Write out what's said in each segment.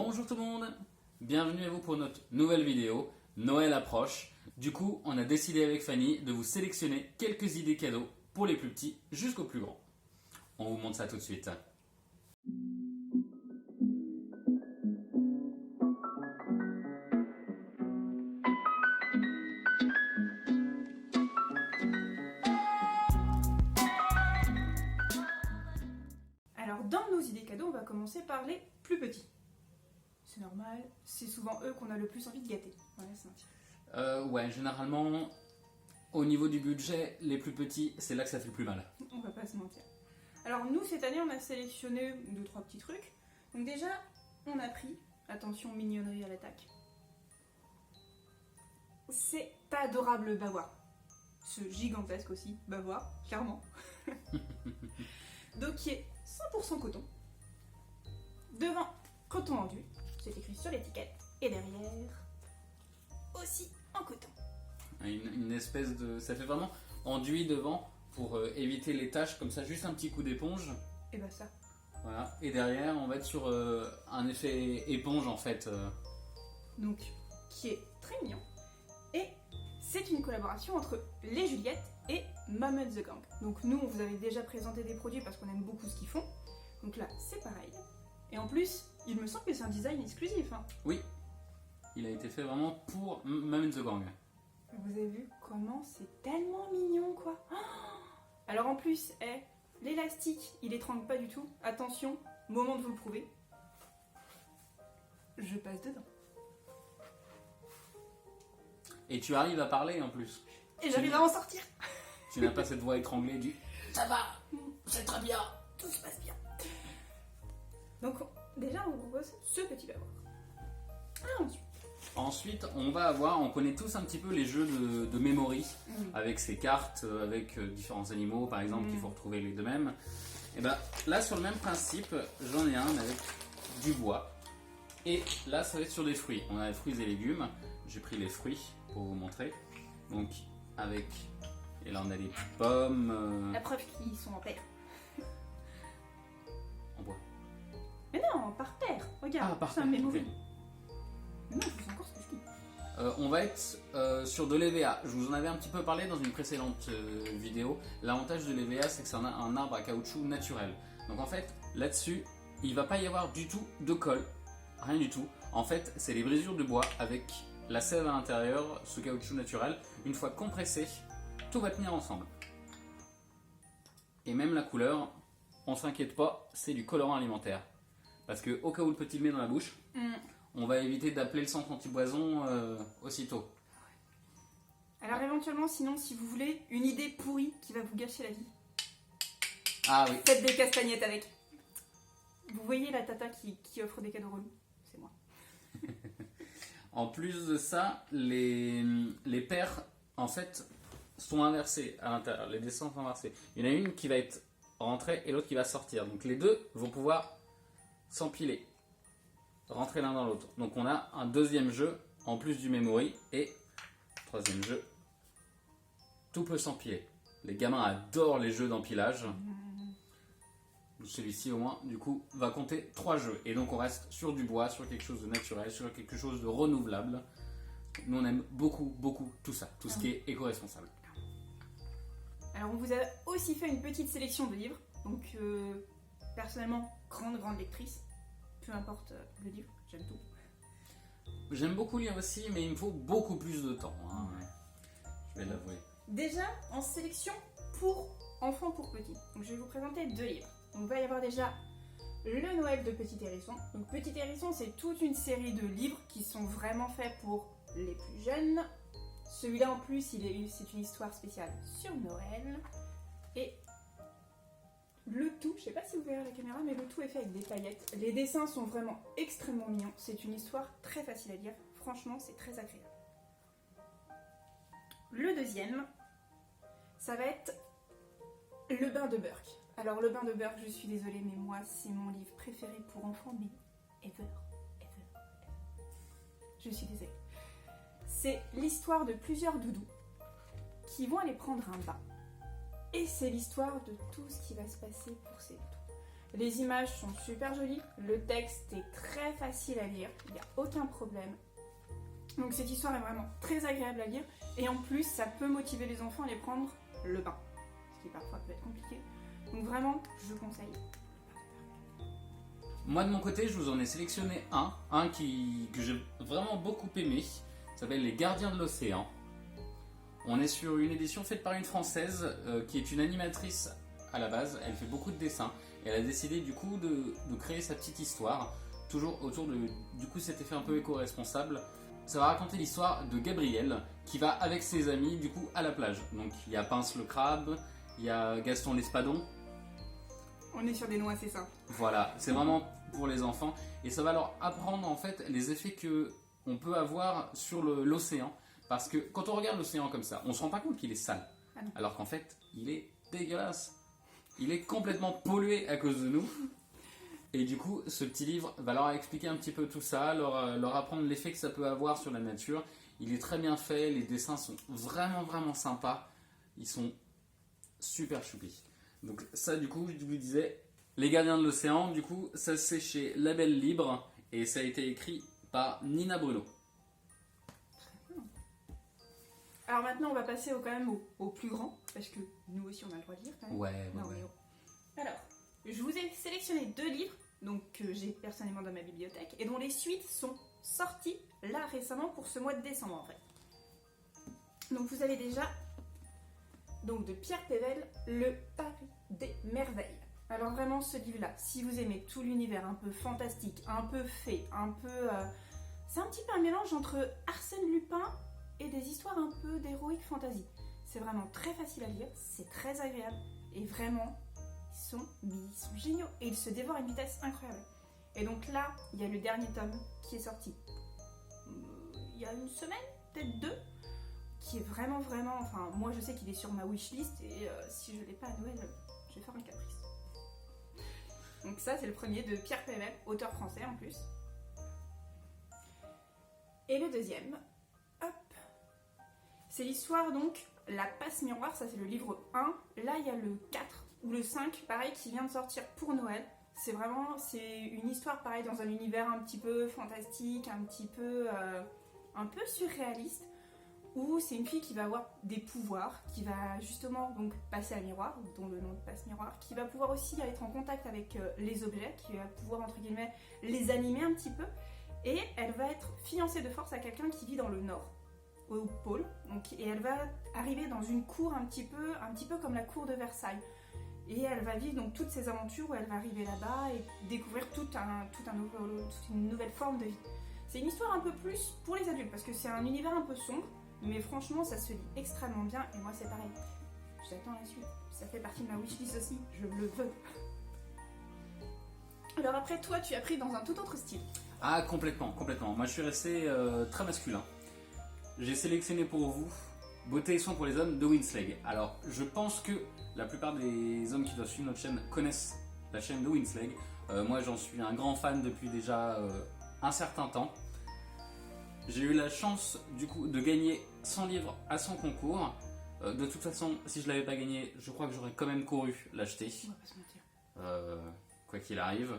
Bonjour tout le monde, bienvenue à vous pour notre nouvelle vidéo. Noël approche, du coup on a décidé avec Fanny de vous sélectionner quelques idées cadeaux pour les plus petits jusqu'aux plus grands. On vous montre ça tout de suite. Alors dans nos idées cadeaux, on va commencer par les plus petits. C'est normal, c'est souvent eux qu'on a le plus envie de gâter. Voilà, c'est un petit. Ouais, généralement, au niveau du budget, les plus petits, c'est là que ça fait le plus mal. On va pas se mentir. Alors nous, cette année, on a sélectionné 2-3 petits trucs. Donc déjà, on a pris, attention mignonnerie à l'attaque, c'est adorable bavoir. Ce gigantesque aussi, bavoir, clairement. Donc qui est 100% coton. Devant, coton enduit, c'est écrit sur l'étiquette. Et derrière, aussi en coton. Une espèce de... Ça fait vraiment enduit devant pour éviter les taches, comme ça, juste un petit coup d'éponge. Et bah ça. Voilà. Et derrière, on va être sur un effet éponge en fait. Donc, qui est très mignon. Et c'est une collaboration entre les Juliettes et Mom and the Gang. Donc nous, on vous avait déjà présenté des produits parce qu'on aime beaucoup ce qu'ils font. Donc là, c'est pareil. Et en plus, il me semble que c'est un design exclusif. Hein. Oui, il a été fait vraiment pour Mom and the Gang. Vous avez vu comment c'est tellement mignon, quoi. Oh, alors en plus, l'élastique, il étrangle pas du tout. Attention, moment de vous le prouver. Je passe dedans. Et tu arrives à parler en plus. Et j'arrive à en sortir. Tu n'as pas cette voix étranglée du « Ça va, c'est très bien ». Tout se passe bien. Donc déjà, on vous propose ce petit bavoir. Ensuite, on connaît tous un petit peu les jeux de memory, avec ces cartes, avec différents animaux par exemple, qu'il faut retrouver les deux mêmes. Et ben là, sur le même principe, j'en ai un avec du bois. Et là, ça va être sur des fruits. On a les fruits et légumes. J'ai pris les fruits pour vous montrer. Donc, avec... Et là, on a des petites pommes. La preuve qu'ils sont en paire. En bois. Mais non, par paire. Regarde, par c'est un paire, memory. ok. Mais non, je sais encore ce que je dis. On va être sur de l'EVA. Je vous en avais un petit peu parlé dans une précédente vidéo. L'avantage de l'EVA, c'est que c'est un arbre à caoutchouc naturel. Donc en fait, là-dessus, il ne va pas y avoir du tout de colle. Rien du tout. En fait, c'est les brisures de bois avec la sève à l'intérieur, ce caoutchouc naturel. Une fois compressé, tout va tenir ensemble. Et même la couleur, on s'inquiète pas, c'est du colorant alimentaire. Parce que au cas où le petit le met dans la bouche, on va éviter d'appeler le centre anti-poison aussitôt. Alors éventuellement, sinon, si vous voulez une idée pourrie qui va vous gâcher la vie, Ah oui. faites des castagnettes avec. Vous voyez la tata qui offre des cadeaux relous? C'est moi. En plus de ça, les paires, en fait, sont inversées à l'intérieur. Les dessins sont inversés. Il y en a une qui va être rentrée et l'autre qui va sortir. Donc les deux vont pouvoir s'empiler, rentrer l'un dans l'autre. Donc on a un deuxième jeu en plus du memory et troisième jeu, tout peut s'empiler. Les gamins adorent les jeux d'empilage. Celui-ci au moins du coup va compter 3 jeux et donc on reste sur du bois, sur quelque chose de naturel, sur quelque chose de renouvelable. Nous on aime beaucoup tout ça, tout ce qui est éco-responsable. Alors on vous a aussi fait une petite sélection de livres. Donc personnellement, grande lectrice. Peu importe le livre, j'aime tout. J'aime beaucoup lire aussi mais il me faut beaucoup plus de temps, hein. Je vais l'avouer. Déjà en sélection pour enfants pour petits. Donc je vais vous présenter 2 livres. Donc il va y avoir déjà Le Noël de Petit Hérisson. Donc Petit Hérisson, c'est toute une série de livres qui sont vraiment faits pour les plus jeunes. Celui-là en plus, c'est une histoire spéciale sur Noël. Et le tout, je sais pas si vous verrez à la caméra, mais le tout est fait avec des paillettes. Les dessins sont vraiment extrêmement mignons. C'est une histoire très facile à lire. Franchement, c'est très agréable. Le deuxième, ça va être Le Bain de Burke. Alors le Bain de Burke, je suis désolée, mais moi c'est mon livre préféré pour enfants, mais ever. Je suis désolée. C'est l'histoire de plusieurs doudous qui vont aller prendre un bain. Et c'est l'histoire de tout ce qui va se passer pour ces doudous. Les images sont super jolies, le texte est très facile à lire, il n'y a aucun problème. Donc cette histoire est vraiment très agréable à lire et en plus ça peut motiver les enfants à aller prendre le bain, ce qui parfois peut être compliqué. Donc vraiment, je conseille. Moi de mon côté, je vous en ai sélectionné un que j'ai vraiment beaucoup aimé. Ça s'appelle Les Gardiens de l'Océan. On est sur une édition faite par une Française qui est une animatrice à la base. Elle fait beaucoup de dessins et elle a décidé du coup de créer sa petite histoire, toujours autour de du coup cet effet un peu éco-responsable. Ça va raconter l'histoire de Gabriel qui va avec ses amis du coup à la plage. Donc il y a Pince le crabe, il y a Gaston l'espadon. On est sur des noms assez simples. Voilà, c'est vraiment pour les enfants et ça va leur apprendre en fait les effets que on peut avoir sur l'océan. Parce que quand on regarde l'océan comme ça, on se rend pas compte qu'il est sale. Ah non. Alors qu'en fait, il est dégueulasse. Il est complètement pollué à cause de nous. Et du coup, ce petit livre va leur expliquer un petit peu tout ça, leur apprendre l'effet que ça peut avoir sur la nature. Il est très bien fait, les dessins sont vraiment vraiment sympas. Ils sont super choupis. Donc ça du coup, je vous disais, Les Gardiens de l'Océan, du coup, ça c'est chez Label Libre et ça a été écrit par Nina Bruno. Alors maintenant on va passer quand même au plus grand, parce que nous aussi on a le droit de lire quand même. Ouais. Non, mais oh. Alors, je vous ai sélectionné 2 livres donc, que j'ai personnellement dans ma bibliothèque et dont les suites sont sorties là récemment pour ce mois de décembre en fait. Donc vous avez déjà donc, de Pierre Pével, Le Paris des Merveilles. Alors vraiment ce livre-là, si vous aimez tout l'univers un peu fantastique, un peu fée, un peu... c'est un petit peu un mélange entre Arsène Lupin et des histoires un peu d'heroic fantasy. C'est vraiment très facile à lire, c'est très agréable et vraiment, ils sont géniaux et ils se dévorent à une vitesse incroyable. Et donc là, il y a le dernier tome qui est sorti il y a une semaine, peut-être 2, qui est vraiment, enfin moi je sais qu'il est sur ma wishlist et si je l'ai pas à Noël, je vais faire un caprice. Donc ça c'est le premier de Pierre Pével, auteur français en plus. Et le deuxième, hop, c'est l'histoire donc La Passe Miroir, ça c'est le livre 1. Là il y a le 4 ou le 5, pareil, qui vient de sortir pour Noël. C'est une histoire pareil dans un univers un petit peu fantastique, un peu surréaliste, où c'est une fille qui va avoir des pouvoirs, qui va justement donc passer à miroir, dont le nom de Passe Miroir, qui va pouvoir aussi être en contact avec les objets, qui va pouvoir entre guillemets les animer un petit peu, et elle va être fiancée de force à quelqu'un qui vit dans le nord, au pôle, donc, et elle va arriver dans une cour un petit peu comme la cour de Versailles. Et elle va vivre donc toutes ces aventures où elle va arriver là-bas et découvrir toute une nouvelle forme de vie. C'est une histoire un peu plus pour les adultes parce que c'est un univers un peu sombre, mais franchement ça se lit extrêmement bien et moi c'est pareil. J'attends la suite. Ça fait partie de ma wishlist aussi, je le veux. Alors après toi tu as pris dans un tout autre style. Ah complètement. Moi je suis resté très masculin. J'ai sélectionné pour vous Beauté et soin pour les hommes de Winsley. Alors je pense que la plupart des hommes qui doivent suivre notre chaîne connaissent la chaîne de Winsley. Moi j'en suis un grand fan depuis déjà un certain temps. J'ai eu la chance du coup de gagner 100 livres à son concours. De toute façon, si je l'avais pas gagné, je crois que j'aurais quand même couru l'acheter. On va pas se mentir. Quoi qu'il arrive.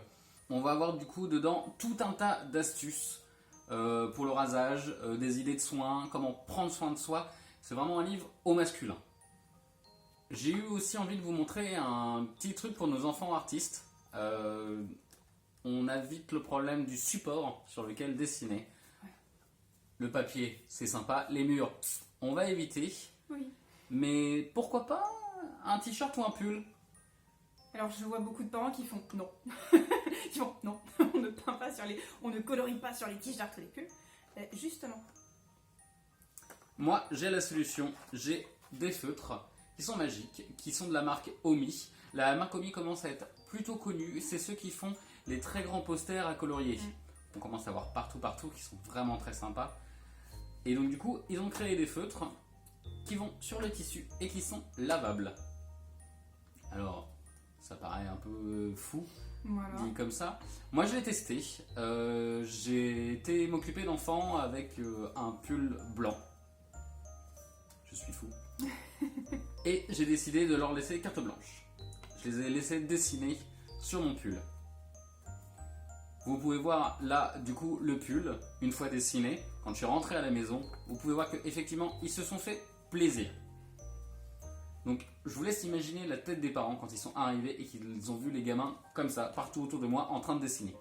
On va avoir du coup dedans tout un tas d'astuces pour le rasage, des idées de soins, comment prendre soin de soi. C'est vraiment un livre au masculin. J'ai eu aussi envie de vous montrer un petit truc pour nos enfants artistes. On a vite le problème du support sur lequel dessiner. Ouais. Le papier, c'est sympa. Les murs, on va éviter. Oui. Mais pourquoi pas un t-shirt ou un pull? Alors je vois beaucoup de parents qui font non. Qui font non, on ne peint pas on ne colorie pas sur les t-shirts ou les pulls. Justement. Moi, j'ai la solution. J'ai des feutres qui sont magiques, qui sont de la marque Omi. La marque Omi commence à être plutôt connue. C'est ceux qui font les très grands posters à colorier. On commence à voir partout, qui sont vraiment très sympas. Et donc du coup, ils ont créé des feutres qui vont sur le tissu et qui sont lavables. Alors, ça paraît un peu fou, Voilà. dit comme ça. Moi, je l'ai testé. J'ai été m'occuper d'enfants avec un pull blanc. Je suis fou. Et j'ai décidé de leur laisser carte blanche. Je les ai laissés dessiner sur mon pull. Vous pouvez voir là, du coup, le pull, une fois dessiné, quand je suis rentré à la maison, vous pouvez voir qu'effectivement, ils se sont fait plaisir. Donc, je vous laisse imaginer la tête des parents quand ils sont arrivés et qu'ils ont vu les gamins comme ça, partout autour de moi, en train de dessiner.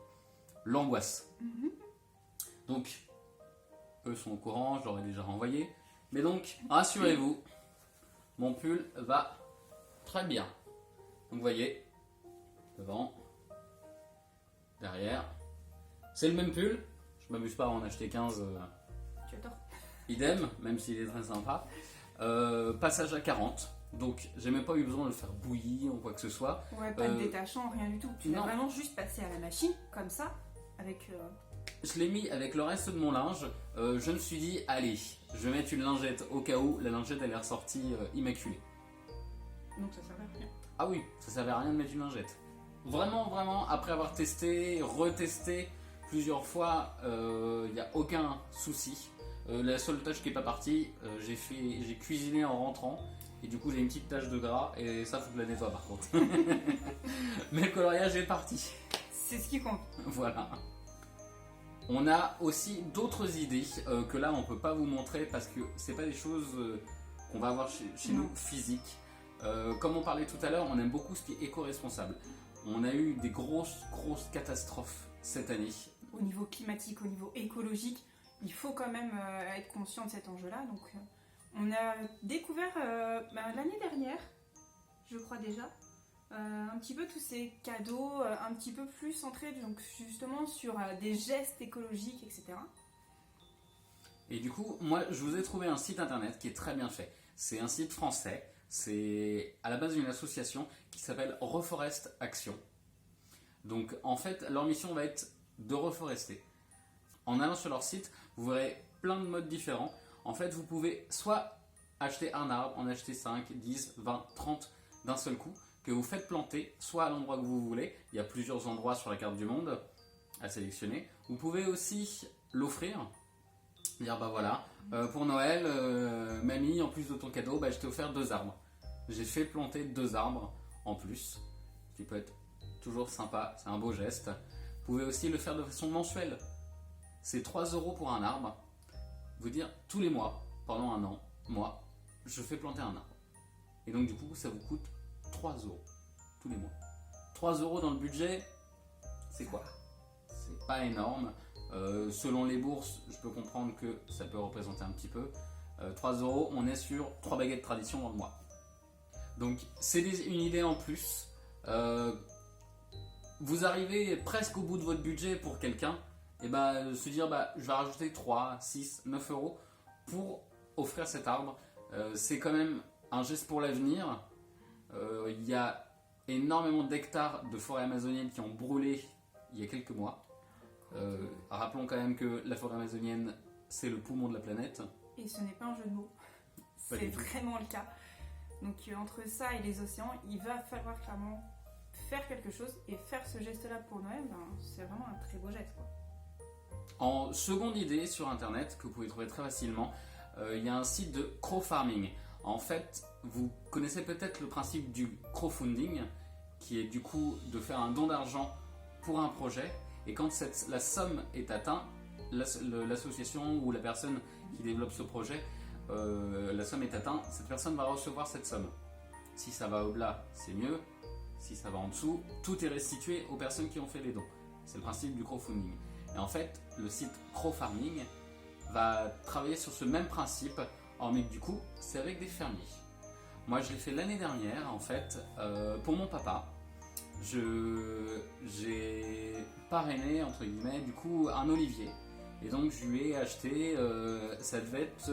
L'angoisse. Donc, eux sont au courant, je leur ai déjà renvoyé. Mais donc, rassurez-vous, mon pull va très bien. Donc, vous voyez, devant, derrière. C'est le même pull. Je m'amuse pas à en acheter 15. Tu adores. Idem, même s'il est très sympa. Passage à 40. Donc, j'ai même pas eu besoin de le faire bouillir ou quoi que ce soit. Ouais, pas de détachant, rien du tout. Tu l'as vraiment juste passé à la machine, comme ça, avec... Je l'ai mis avec le reste de mon linge. Je me suis dit, allez, je vais mettre une lingette au cas où la lingette elle est ressortie immaculée. Donc ça servait à rien. Ah oui, ça servait à rien de mettre une lingette. Vraiment, vraiment, après avoir testé, retesté plusieurs fois, il n'y a aucun souci. La seule tâche qui n'est pas partie, j'ai cuisiné en rentrant. Et du coup j'ai une petite tache de gras et ça faut que je la nettoie par contre. Mais le coloriage est parti. C'est ce qui compte. Voilà. On a aussi d'autres idées que là on peut pas vous montrer parce que c'est pas des choses qu'on va avoir chez nous physiques. Comme on parlait tout à l'heure, on aime beaucoup ce qui est éco-responsable. On a eu des grosses catastrophes cette année. Au niveau climatique, au niveau écologique, il faut quand même être conscient de cet enjeu-là. Donc on a découvert l'année dernière, je crois déjà, un petit peu tous ces cadeaux, un petit peu plus centrés donc, justement sur des gestes écologiques, etc. Et du coup, moi, je vous ai trouvé un site internet qui est très bien fait. C'est un site français. C'est à la base d'une association qui s'appelle Reforest Action. Donc, en fait, leur mission va être de reforester. En allant sur leur site, vous verrez plein de modes différents. En fait, vous pouvez soit acheter un arbre, en acheter 5, 10, 20, 30 d'un seul coup, que vous faites planter, soit à l'endroit que vous voulez. Il y a plusieurs endroits sur la carte du monde à sélectionner. Vous pouvez aussi l'offrir. Dire bah voilà, pour Noël, mamie, en plus de ton cadeau, je t'ai offert 2 arbres. J'ai fait planter 2 arbres en plus, ce qui peut être toujours sympa, c'est un beau geste. Vous pouvez aussi le faire de façon mensuelle. C'est 3 € pour un arbre. Vous dire tous les mois, pendant un an, moi, je fais planter un arbre. Et donc du coup, ça vous coûte 3 € tous les mois. 3 € dans le budget, c'est quoi? C'est pas énorme. Selon les bourses, je peux comprendre que ça peut représenter un petit peu. 3 €, on est sur 3 baguettes tradition dans le mois. Donc c'est une idée en plus. Vous arrivez presque au bout de votre budget pour quelqu'un, et se dire je vais rajouter 3, 6, 9 € pour offrir cet arbre. C'est quand même un geste pour l'avenir. Il y a énormément d'hectares de forêt amazonienne qui ont brûlé il y a quelques mois. Rappelons quand même que la forêt amazonienne, c'est le poumon de la planète. Et ce n'est pas un jeu de mots. C'est vraiment le cas. Donc entre ça et les océans, il va falloir clairement faire quelque chose. Et faire ce geste-là pour Noël, c'est vraiment un très beau geste, quoi. En seconde idée sur internet, que vous pouvez trouver très facilement, il y a un site de crowdfarming. En fait, vous connaissez peut-être le principe du crowdfunding, qui est du coup de faire un don d'argent pour un projet. Et quand la somme est atteinte, l'association ou la personne qui développe ce projet, la somme est atteinte, cette personne va recevoir cette somme. Si ça va au-delà, c'est mieux. Si ça va en dessous, tout est restitué aux personnes qui ont fait les dons. C'est le principe du crowdfunding. Et en fait, le site crowdfarming va travailler sur ce même principe, hormis que du coup, c'est avec des fermiers. Moi, je l'ai fait l'année dernière, en fait, pour mon papa. J'ai parrainé, entre guillemets, du coup, un olivier. Et donc, je lui ai acheté, ça devait être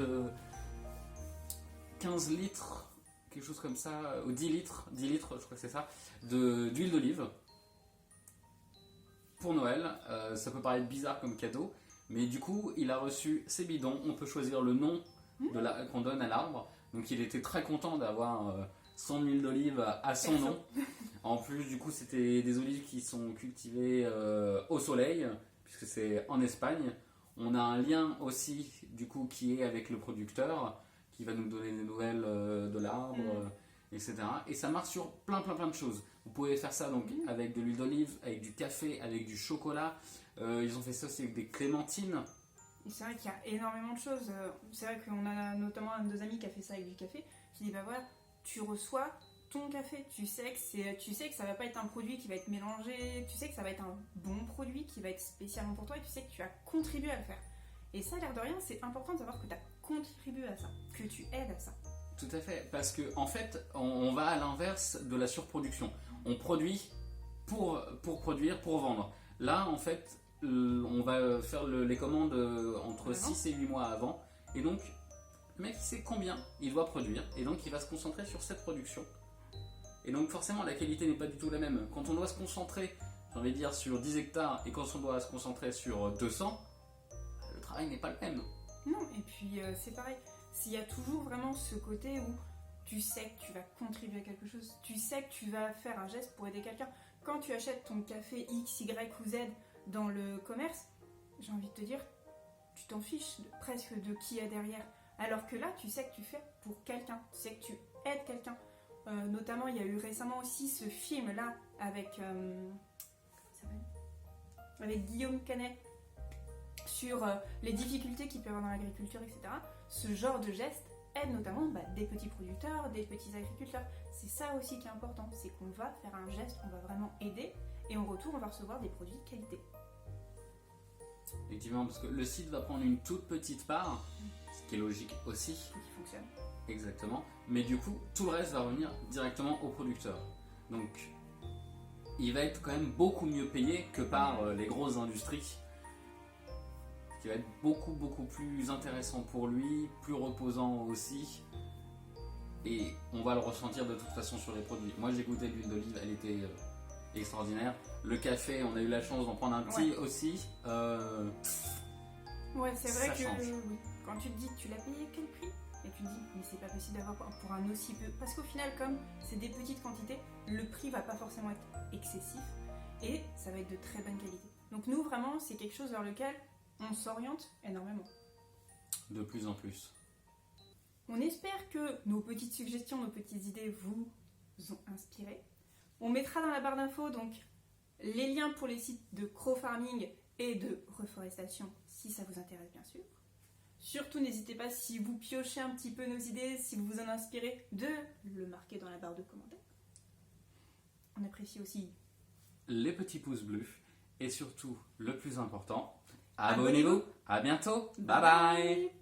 15 litres, quelque chose comme ça, ou 10 litres, je crois que c'est ça, d'huile d'olive. Pour Noël, ça peut paraître bizarre comme cadeau, mais du coup, il a reçu ses bidons. On peut choisir le nom qu'on donne à l'arbre. Donc, il était très content d'avoir son huile d'olive à son nom. En plus, du coup, c'était des olives qui sont cultivées au soleil, puisque c'est en Espagne. On a un lien aussi, du coup, qui est avec le producteur, qui va nous donner des nouvelles de l'arbre, etc. Et ça marche sur plein de choses. Vous pouvez faire ça donc avec de l'huile d'olive, avec du café, avec du chocolat. Ils ont fait ça aussi avec des clémentines. Et c'est vrai qu'il y a énormément de choses. C'est vrai qu'on a notamment un de nos amis qui a fait ça avec du café, qui dit bah voilà, tu reçois ton café, tu sais que ça va pas être un produit qui va être mélangé, tu sais que ça va être un bon produit qui va être spécialement pour toi et tu sais que tu as contribué à le faire. Et ça, l'air de rien, c'est important de savoir que tu as contribué à ça, que tu aides à ça. Tout à fait, parce que en fait, on va à l'inverse de la surproduction. On produit pour produire, pour vendre. Là, en fait, on va faire les commandes entre 6 et 8 mois avant. Et donc, le mec, il sait combien il doit produire. Et donc, il va se concentrer sur cette production. Et donc, forcément, la qualité n'est pas du tout la même. Quand on doit se concentrer, j'ai envie de dire, sur 10 hectares et quand on doit se concentrer sur 200, le travail n'est pas le même. Non, et puis c'est pareil. S'il y a toujours vraiment ce côté où tu sais que tu vas contribuer à quelque chose, tu sais que tu vas faire un geste pour aider quelqu'un. Quand tu achètes ton café X, Y ou Z dans le commerce, j'ai envie de te dire, tu t'en fiches presque de qui est derrière. Alors que là, tu sais que tu fais pour quelqu'un, tu sais que tu aides quelqu'un. Notamment, il y a eu récemment aussi ce film-là avec, avec Guillaume Canet sur les difficultés qu'il peut y avoir dans l'agriculture, etc. Ce genre de geste aide notamment des petits producteurs, des petits agriculteurs. C'est ça aussi qui est important, c'est qu'on va faire un geste, on va vraiment aider, et en retour, on va recevoir des produits de qualité. Effectivement, parce que le site va prendre une toute petite part, ce qui est logique aussi. Qui fonctionne. Exactement. Mais du coup, tout le reste va revenir directement au producteur. Donc, il va être quand même beaucoup mieux payé que par les grosses industries. Ce qui va être beaucoup plus intéressant pour lui, plus reposant aussi. Et on va le ressentir de toute façon sur les produits. Moi, j'ai goûté de l'huile d'olive, elle était extraordinaire. Le café, on a eu la chance d'en prendre un petit aussi. Ouais, c'est vrai ça que change. quand tu te dis que tu l'as payé quel prix, et tu te dis mais c'est pas possible d'avoir pour un aussi peu, parce qu'au final comme c'est des petites quantités, le prix va pas forcément être excessif et ça va être de très bonne qualité. Donc nous vraiment c'est quelque chose vers lequel on s'oriente énormément. De plus en plus. On espère que nos petites suggestions, nos petites idées vous ont inspiré. On mettra dans la barre d'infos donc les liens pour les sites de crowfarming et de reforestation si ça vous intéresse bien sûr. Surtout n'hésitez pas, si vous piochez un petit peu nos idées, si vous vous en inspirez, de le marquer dans la barre de commentaires. On apprécie aussi les petits pouces bleus et surtout le plus important, abonnez-vous. À bientôt. Bye bye.